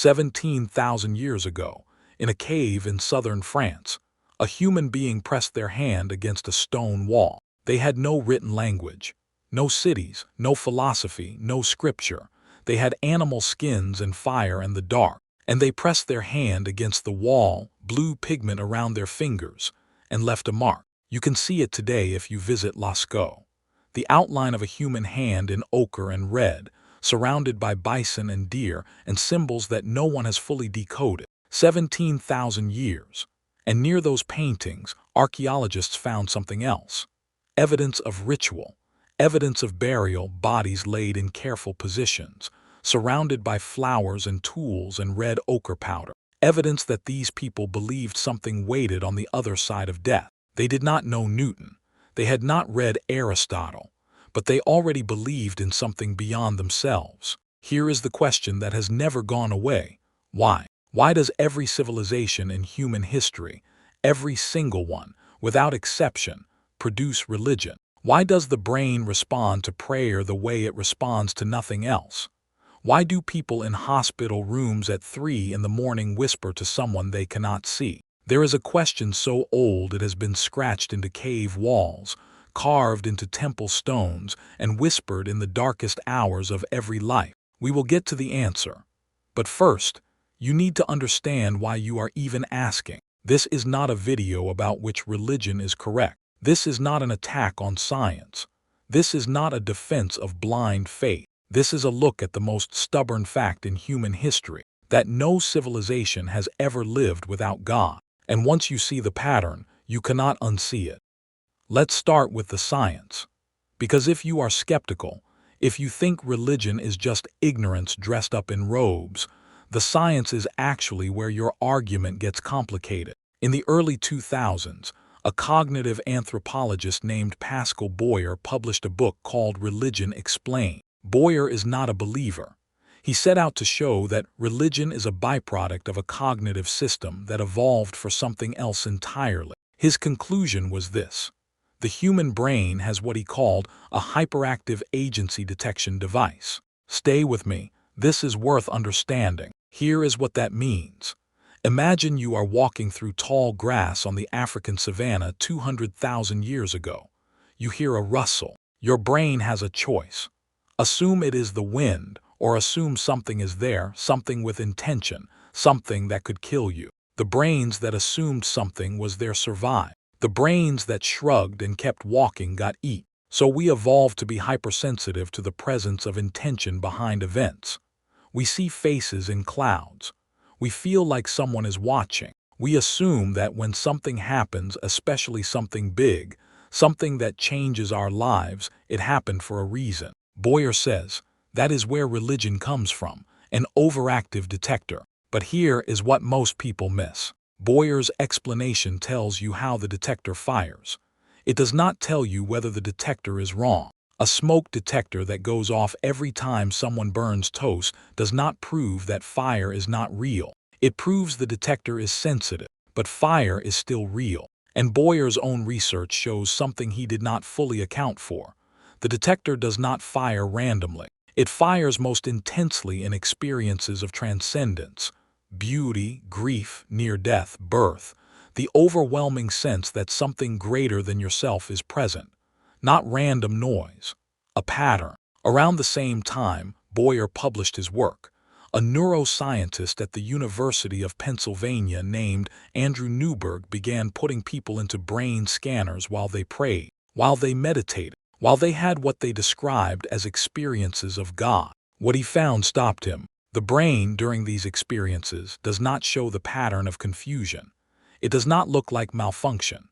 17,000 years ago, in a cave in southern France, a human being pressed their hand against a stone wall. They had no written language, no cities, no philosophy, no scripture. They had animal skins and fire and the dark, and they pressed their hand against the wall, blue pigment around their fingers, and left a mark. You can see it today if you visit Lascaux. The outline of a human hand in ochre and red, surrounded by bison and deer and symbols that no one has fully decoded. 17,000 years. And near those paintings, archaeologists found something else. Evidence of ritual, evidence of burial, bodies laid in careful positions, surrounded by flowers and tools and red ochre powder. Evidence that these people believed something waited on the other side of death. They did not know Newton. They had not read Aristotle, but they already believed in something beyond themselves. Here is the question that has never gone away. Why? Why does every civilization in human history, every single one, without exception, produce religion? Why does the brain respond to prayer the way it responds to nothing else? Why do people in hospital rooms at 3 in the morning whisper to someone they cannot see? There is a question so old it has been scratched into cave walls, carved into temple stones, and whispered in the darkest hours of every life. We will get to the answer. But first, you need to understand why you are even asking. This is not a video about which religion is correct. This is not an attack on science. This is not a defense of blind faith. This is a look at the most stubborn fact in human history, that no civilization has ever lived without God. And once you see the pattern, you cannot unsee it. Let's start with the science. Because if you are skeptical, if you think religion is just ignorance dressed up in robes, the science is actually where your argument gets complicated. In the early 2000s, a cognitive anthropologist named Pascal Boyer published a book called Religion Explained. Boyer is not a believer. He set out to show that religion is a byproduct of a cognitive system that evolved for something else entirely. His conclusion was this: the human brain has what he called a hyperactive agency detection device. Stay with me, this is worth understanding. Here is what that means. Imagine you are walking through tall grass on the African savanna 200,000 years ago. You hear a rustle. Your brain has a choice. Assume it is the wind, or assume something is there, something with intention, something that could kill you. The brains that assumed something was there survived. The brains that shrugged and kept walking got eat. So we evolved to be hypersensitive to the presence of intention behind events. We see faces in clouds. We feel like someone is watching. We assume that when something happens, especially something big, something that changes our lives, it happened for a reason. Boyer says, that is where religion comes from, an overactive detector. But here is what most people miss. Boyer's explanation tells you how the detector fires. It does not tell you whether the detector is wrong. A smoke detector that goes off every time someone burns toast does not prove that fire is not real. It proves the detector is sensitive, but fire is still real. And Boyer's own research shows something he did not fully account for. The detector does not fire randomly. It fires most intensely in experiences of transcendence, beauty, grief, near-death, birth, the overwhelming sense that something greater than yourself is present. Not random noise, a pattern. Around the same time, Boyer published his work. A neuroscientist at the University of Pennsylvania named Andrew Newberg began putting people into brain scanners while they prayed, while they meditated, while they had what they described as experiences of God. What he found stopped him. The brain during these experiences does not show the pattern of confusion. It does not look like malfunction.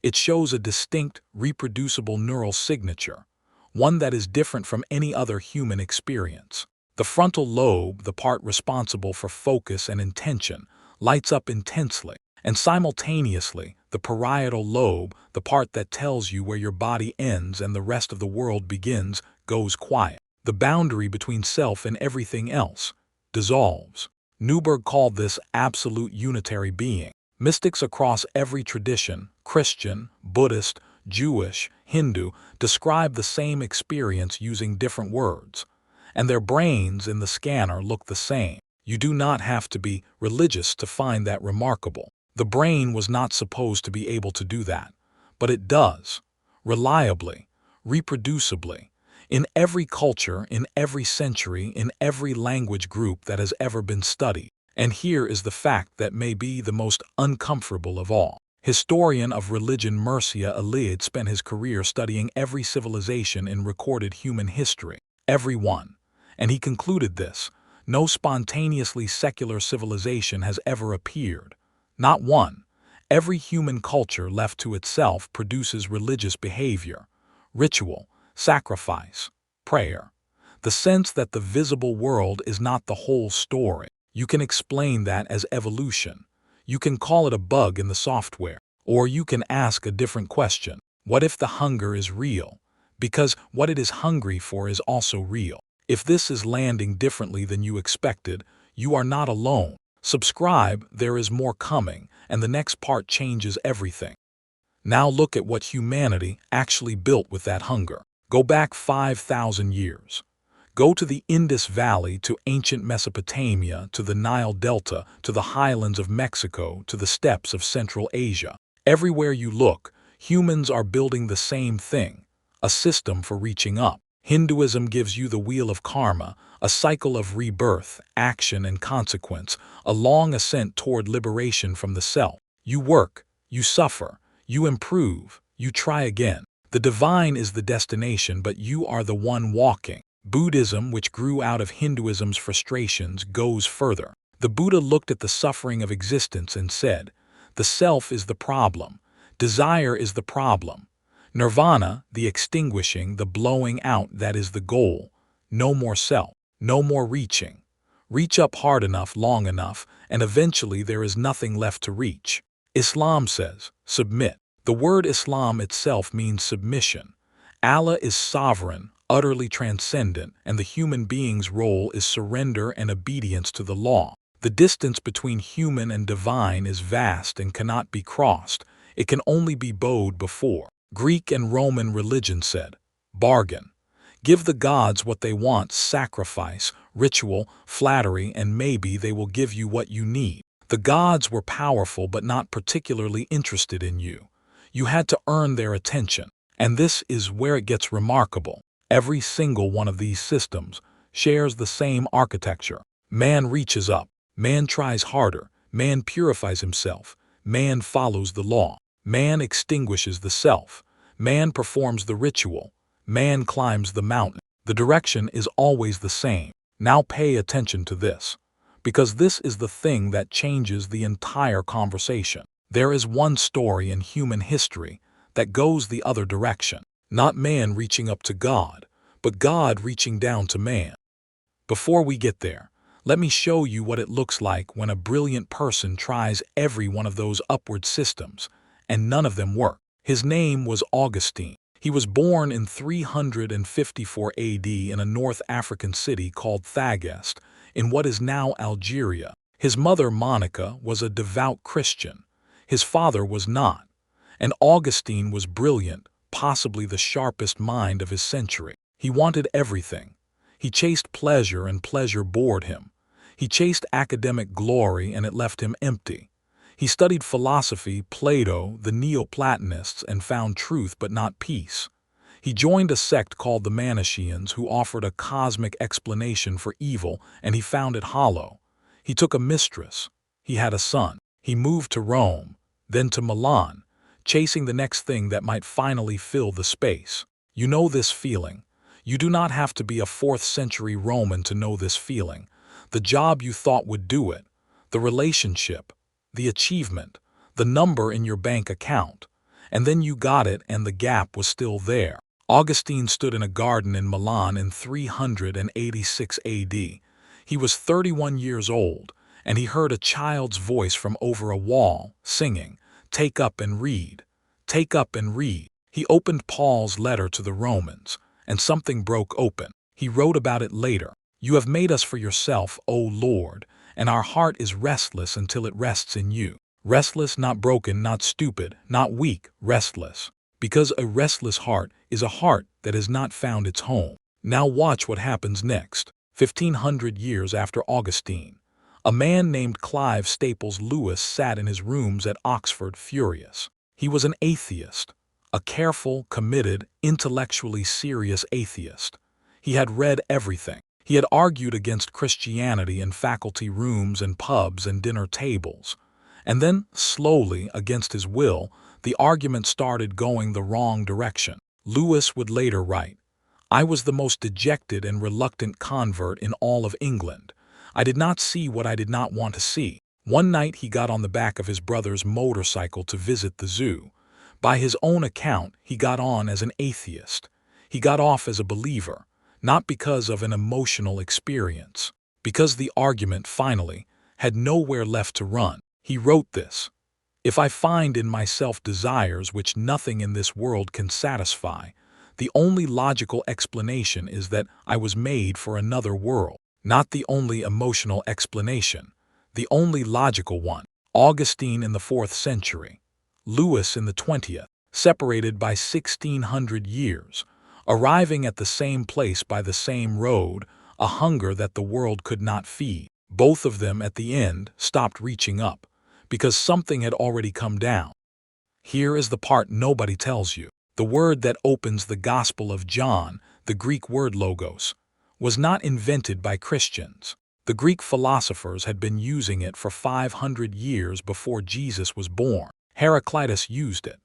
It shows a distinct, reproducible neural signature, one that is different from any other human experience. The frontal lobe, the part responsible for focus and intention, lights up intensely, and simultaneously, the parietal lobe, the part that tells you where your body ends and the rest of the world begins, goes quiet. The boundary between self and everything else dissolves. Newberg called this absolute unitary being. Mystics across every tradition, Christian, Buddhist, Jewish, Hindu, describe the same experience using different words, and their brains in the scanner look the same. You do not have to be religious to find that remarkable. The brain was not supposed to be able to do that, but it does, reliably, reproducibly, in every culture, in every century, in every language group that has ever been studied. And here is the fact that may be the most uncomfortable of all. Historian of religion Mircea Eliade spent his career studying every civilization in recorded human history, every one. And he concluded this: no spontaneously secular civilization has ever appeared. Not one. Every human culture left to itself produces religious behavior, ritual, sacrifice, prayer. The sense that the visible world is not the whole story. You can explain that as evolution. You can call it a bug in the software. Or you can ask a different question. What if the hunger is real? Because what it is hungry for is also real. If this is landing differently than you expected, you are not alone. Subscribe, there is more coming, and the next part changes everything. Now look at what humanity actually built with that hunger. Go back 5,000 years. Go to the Indus Valley, to ancient Mesopotamia, to the Nile Delta, to the highlands of Mexico, to the steppes of Central Asia. Everywhere you look, humans are building the same thing, a system for reaching up. Hinduism gives you the wheel of karma, a cycle of rebirth, action and consequence, a long ascent toward liberation from the self. You work, you suffer, you improve, you try again. The divine is the destination, but you are the one walking. Buddhism, which grew out of Hinduism's frustrations, goes further. The Buddha looked at the suffering of existence and said, "The self is the problem. Desire is the problem. Nirvana, the extinguishing, the blowing out, that is the goal. No more self, no more reaching. Reach up hard enough, long enough, and eventually there is nothing left to reach." Islam says, submit. The word Islam itself means submission. Allah is sovereign, utterly transcendent, and the human being's role is surrender and obedience to the law. The distance between human and divine is vast and cannot be crossed. It can only be bowed before. Greek and Roman religion said, bargain. Give the gods what they want: sacrifice, ritual, flattery, and maybe they will give you what you need. The gods were powerful but not particularly interested in you. You had to earn their attention. And this is where it gets remarkable. Every single one of these systems shares the same architecture. Man reaches up. Man tries harder. Man purifies himself. Man follows the law. Man extinguishes the self. Man performs the ritual. Man climbs the mountain. The direction is always the same. Now pay attention to this, because this is the thing that changes the entire conversation. There is one story in human history that goes the other direction. Not man reaching up to God, but God reaching down to man. Before we get there, let me show you what it looks like when a brilliant person tries every one of those upward systems, and none of them work. His name was Augustine. He was born in 354 AD in a North African city called Thagest, in what is now Algeria. His mother, Monica, was a devout Christian. His father was not. And Augustine was brilliant, possibly the sharpest mind of his century. He wanted everything. He chased pleasure, and pleasure bored him. He chased academic glory, and it left him empty. He studied philosophy, Plato, the Neoplatonists, and found truth but not peace. He joined a sect called the Manichaeans, who offered a cosmic explanation for evil, and he found it hollow. He took a mistress. He had a son. He moved to Rome, then to Milan, chasing the next thing that might finally fill the space. You know this feeling. You do not have to be a 4th century Roman to know this feeling. The job you thought would do it, the relationship, the achievement, the number in your bank account. And then you got it, and the gap was still there. Augustine stood in a garden in Milan in 386 AD. He was 31 years old, and he heard a child's voice from over a wall, singing, "Take up and read. Take up and read." He opened Paul's letter to the Romans, and something broke open. He wrote about it later. "You have made us for yourself, O Lord, and our heart is restless until it rests in you." Restless, not broken, not stupid, not weak, restless. Because a restless heart is a heart that has not found its home. Now watch what happens next. 1,500 years after Augustine, A man named Clive Staples Lewis sat in his rooms at Oxford furious. He was an atheist, a careful, committed, intellectually serious atheist. He had read everything. He had argued against Christianity in faculty rooms and pubs and dinner tables. And then, slowly, against his will, the argument started going the wrong direction. Lewis would later write, "I was the most dejected and reluctant convert in all of England. I did not see what I did not want to see." One night he got on the back of his brother's motorcycle to visit the zoo. By his own account, he got on as an atheist. He got off as a believer, not because of an emotional experience, because the argument, finally, had nowhere left to run. He wrote this, "If I find in myself desires which nothing in this world can satisfy, the only logical explanation is that I was made for another world." Not the only emotional explanation, the only logical one. Augustine in the 4th century, Lewis in the 20th, separated by 1600 years, arriving at the same place by the same road, a hunger that the world could not feed. Both of them at the end stopped reaching up, because something had already come down. Here is the part nobody tells you. The word that opens the Gospel of John, the Greek word logos, was not invented by Christians. The Greek philosophers had been using it for 500 years before Jesus was born. Heraclitus used it.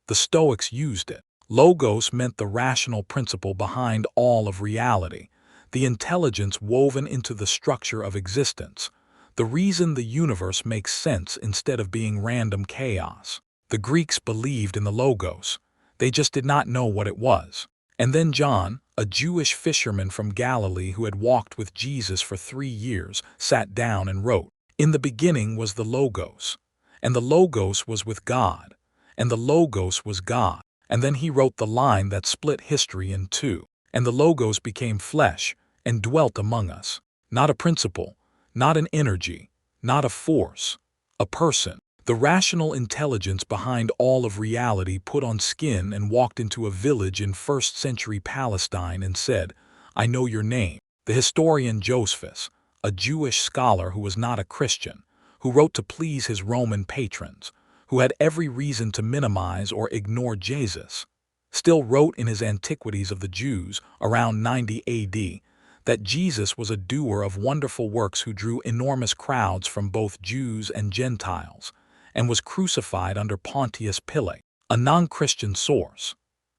The Stoics used it. Logos meant the rational principle behind all of reality, the intelligence woven into the structure of existence, the reason the universe makes sense instead of being random chaos. The Greeks believed in the Logos. They just did not know what it was. And then John, a Jewish fisherman from Galilee who had walked with Jesus for 3 years, sat down and wrote, "In the beginning was the Logos, and the Logos was with God, and the Logos was God." And then he wrote the line that split history in two. "And the Logos became flesh and dwelt among us." Not a principle, not an energy, not a force, a person. The rational intelligence behind all of reality put on skin and walked into a village in 1st century Palestine and said, "I know your name." The historian Josephus, a Jewish scholar who was not a Christian, who wrote to please his Roman patrons, who had every reason to minimize or ignore Jesus, still wrote in his Antiquities of the Jews around 90 AD that Jesus was a doer of wonderful works who drew enormous crowds from both Jews and Gentiles, and was crucified under Pontius Pilate, a non-Christian source,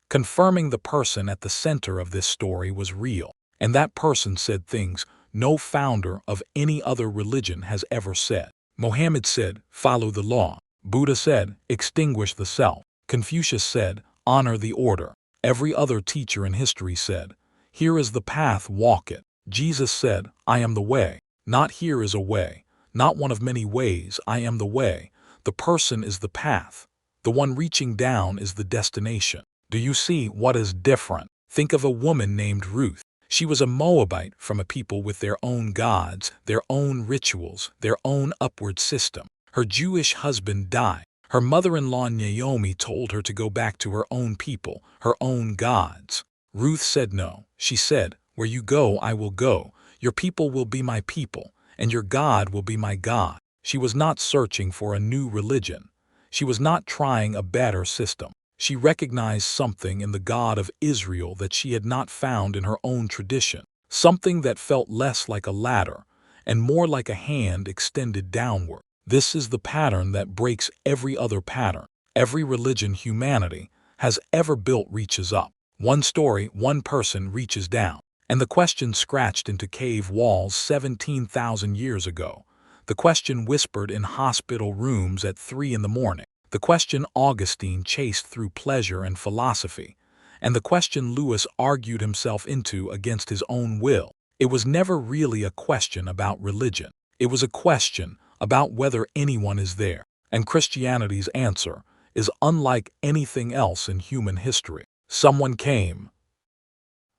confirming the person at the center of this story was real. And that person said things no founder of any other religion has ever said. Mohammed said, "Follow the law." Buddha said, "Extinguish the self." Confucius said, "Honor the order." Every other teacher in history said, "Here is the path, walk it." Jesus said, "I am the way." Not here is a way, not one of many ways, I am the way. The person is the path. The one reaching down is the destination. Do you see what is different? Think of a woman named Ruth. She was a Moabite from a people with their own gods, their own rituals, their own upward system. Her Jewish husband died. Her mother-in-law Naomi told her to go back to her own people, her own gods. Ruth said no. She said, "Where you go, I will go. Your people will be my people, and your God will be my God." She was not searching for a new religion. She was not trying a better system. She recognized something in the God of Israel that she had not found in her own tradition, something that felt less like a ladder and more like a hand extended downward. This is the pattern that breaks every other pattern. Every religion humanity has ever built reaches up. One story, one person reaches down. And the question scratched into cave walls 17,000 years ago. The question whispered in hospital rooms at 3 in the morning. The question Augustine chased through pleasure and philosophy. And the question Lewis argued himself into against his own will. It was never really a question about religion. It was a question about whether anyone is there. And Christianity's answer is unlike anything else in human history. Someone came.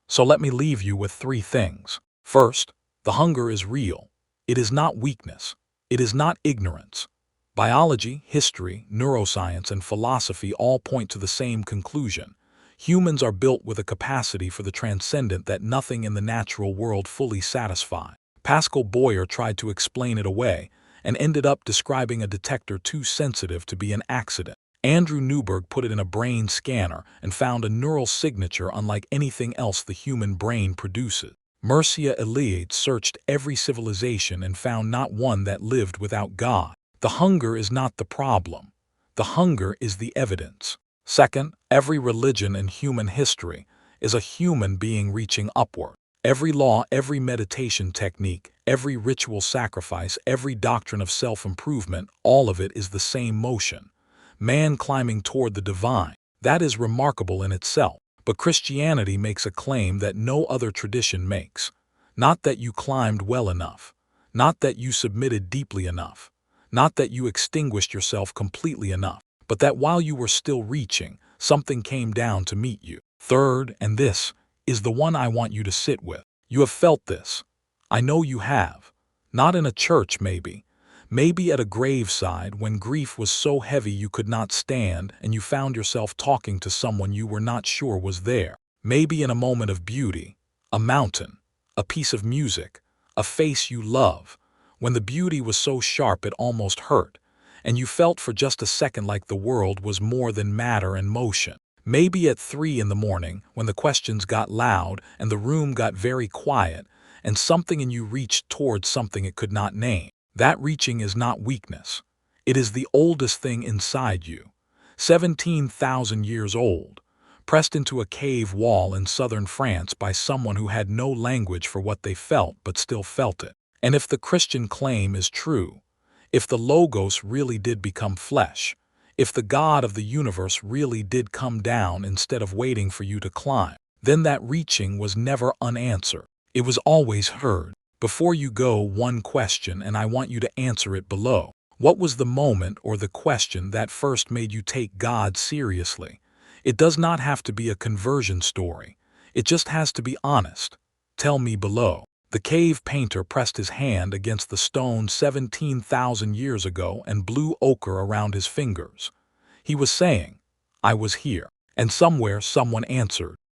So let me leave you with 3 things. First, the hunger is real. It is not weakness. It is not ignorance. Biology, history, neuroscience, and philosophy all point to the same conclusion. Humans are built with a capacity for the transcendent that nothing in the natural world fully satisfies. Pascal Boyer tried to explain it away and ended up describing a detector too sensitive to be an accident. Andrew Newberg put it in a brain scanner and found a neural signature unlike anything else the human brain produces. Mircea Eliade searched every civilization and found not one that lived without God. The hunger is not the problem. The hunger is the evidence. Second, every religion in human history is a human being reaching upward. Every law, every meditation technique, every ritual sacrifice, every doctrine of self-improvement, all of it is the same motion. Man climbing toward the divine. That is remarkable in itself. But Christianity makes a claim that no other tradition makes. Not that you climbed well enough. Not that you submitted deeply enough. Not that you extinguished yourself completely enough. But that while you were still reaching, something came down to meet you. Third, and this is the one I want you to sit with. You have felt this. I know you have. Not in a church, maybe. Maybe at a graveside when grief was so heavy you could not stand and you found yourself talking to someone you were not sure was there. Maybe in a moment of beauty, a mountain, a piece of music, a face you love, when the beauty was so sharp it almost hurt, and you felt for just a second like the world was more than matter and motion. Maybe at 3 in the morning when the questions got loud and the room got very quiet and something in you reached towards something it could not name. That reaching is not weakness. It is the oldest thing inside you, 17,000 years old, pressed into a cave wall in southern France by someone who had no language for what they felt but still felt it. And if the Christian claim is true, if the Logos really did become flesh, if the God of the universe really did come down instead of waiting for you to climb, then that reaching was never unanswered. It was always heard. Before you go, one question, and I want you to answer it below. What was the moment or the question that first made you take God seriously? It does not have to be a conversion story. It just has to be honest. Tell me below. The cave painter pressed his hand against the stone 17,000 years ago and blew ochre around his fingers. He was saying, I was here. And somewhere someone answered,